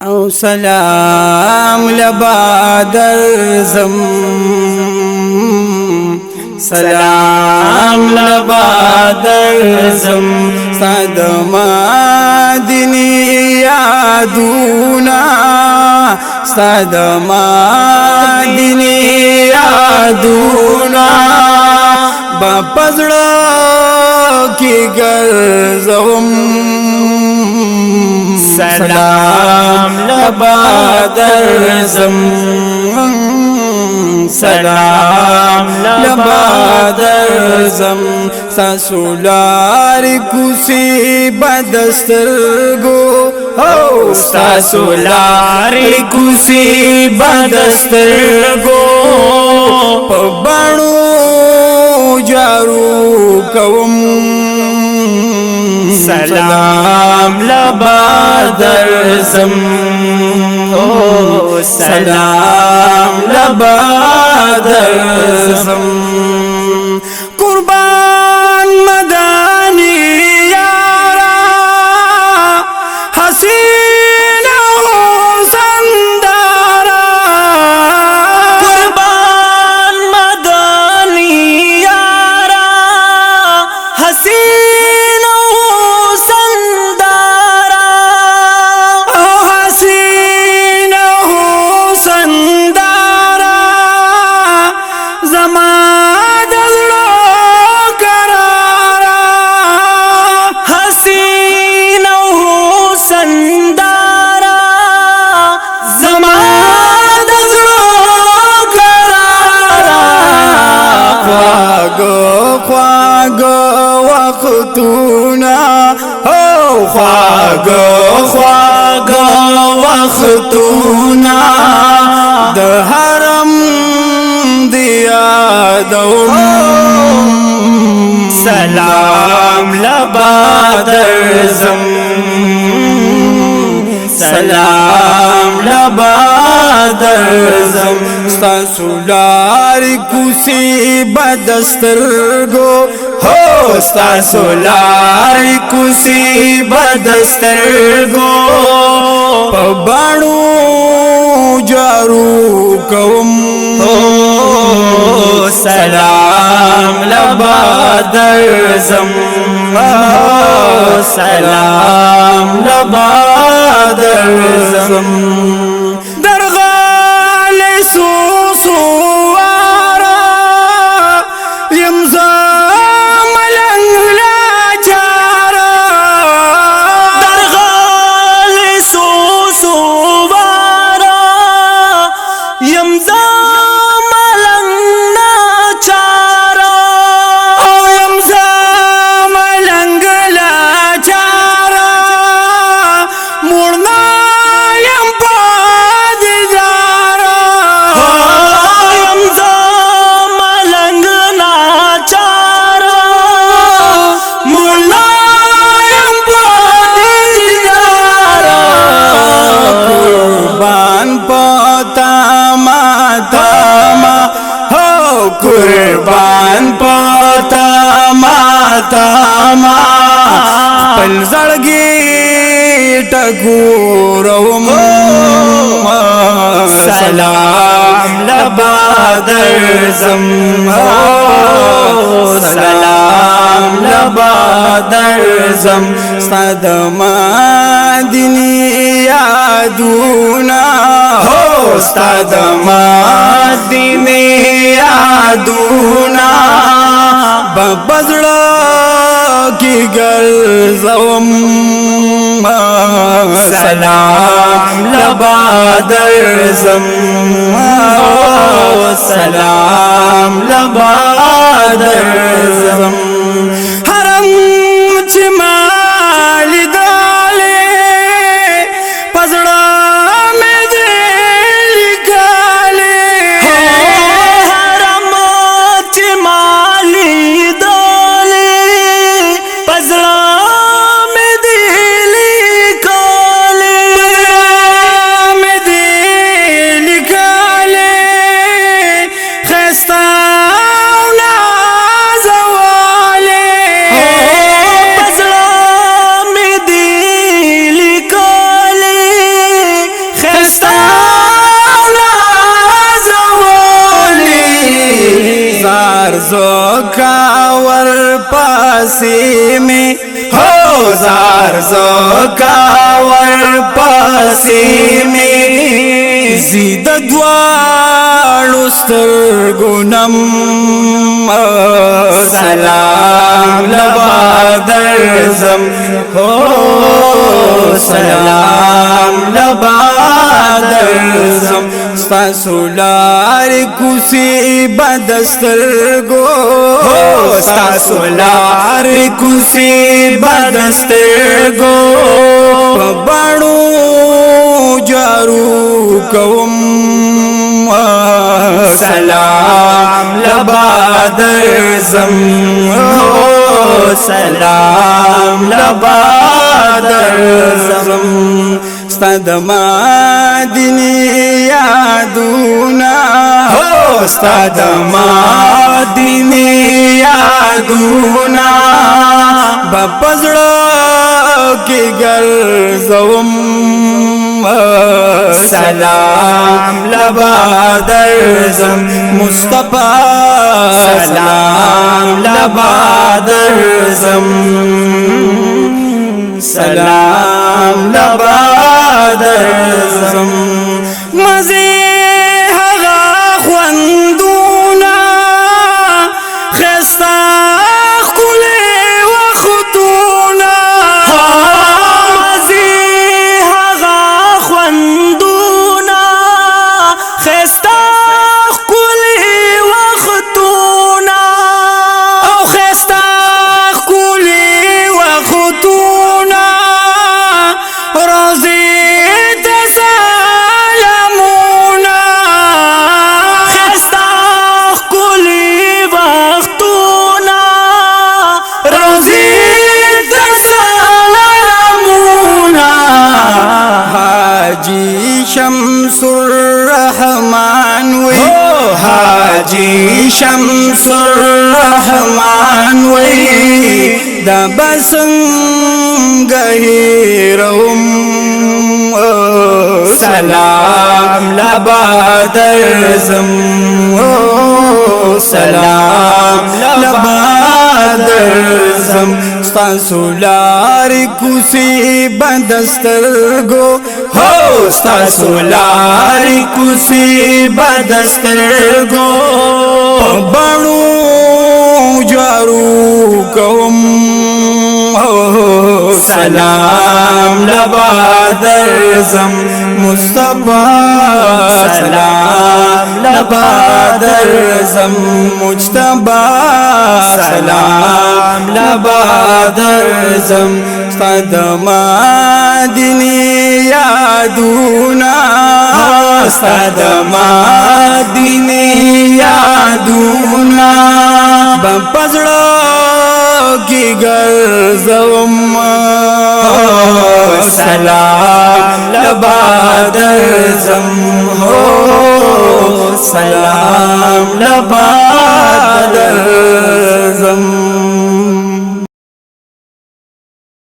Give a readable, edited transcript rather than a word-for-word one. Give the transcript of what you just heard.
او سلام لبا درزم، سلام لبا درزم، ستا مدینی یادونا، ستا مدینی یادونا با پزړه کی ګرځوم. سلام لبا درزم، سلام لبا درزم، ستاسو لارې کوڅې بدسترګو، ستاسو لارې کوڅې بدسترګو په بڼو جارو کوم. سلام لبا درزم، سلام لبا درزم، قربان مدانی یارا حسین حسن دارا، قربان مدانی یارا حسین حسن دارا، حسین حسن دارا زما وختونا، خواږه وختونا د حرم دی یادوم. سلام لبا درزم، سلام لبا درزم، ستاسو لارې کوڅې بدسترګو، ستاسو لارې کوڅې بدسترګو په بڼو جارو کوم. سلام لبا درزم، سلام لبا درزم، درغالی سوسوارا یمزا ملنگ لاچارا، درغالی سوسوارا یمزا ملنگ لاچارا، یمزا ملنگ لاچارا مورنا یم پادی دارا، یمزا ملنگ لاچارا مورنا یم پادی دارا، قربان پتا ماتا ما، قربان پتا ماتا ما خپل زړګي ټکوروم. سلام لبا درزم، سلام لبا درزم، ستا د مدینې یادونا، ستا د مدینې یادونا په زړه کې ګرځوم. سلام لبا درزم، سلام لبا درزم، حرم چې ما لیدلې په زړه مې دې لیکلې، حرم چې ما لیدلې په زړه خستا او نازوان پسی میں ہو زار زکاور پسی میں زید دوار سترگنم سلام لبا درزم ہو سلام لبا درزم ستاسو لار کسی بدسترگو ستاسو لار کسی بدسترگو بڑو جارو کوم سلام لبا درزم سلام لبا درزم ستاد مدینی یادونا ستاد مدینی یادونا بپزڑا کی گرزوم سلام لبا درزم مصطفی سلام لبا درزم سلام لبا درزم مزی هغا خوندونا خستا خلی و خطونا مزی هغا خوندونا خستا خلی و خطونا او خستا خلی و خطونا روزی شمس الرحمن وی حاجی شمس الرحمن وی دا بسنگ هیروم سلام لبا درزم سلام لبا درزم ستاسو لار کسی بدسترگو ہو ستاسو لار کسی بدسترگو بڑو جارو کوم سلام لبا درزم مصطفی سلام لبا درزم مجتبی سلام لبا درزم ستاد مدینی یادونا ستاد مدینی یادونا بپزڑا کی گرزوم سلام لبا درزم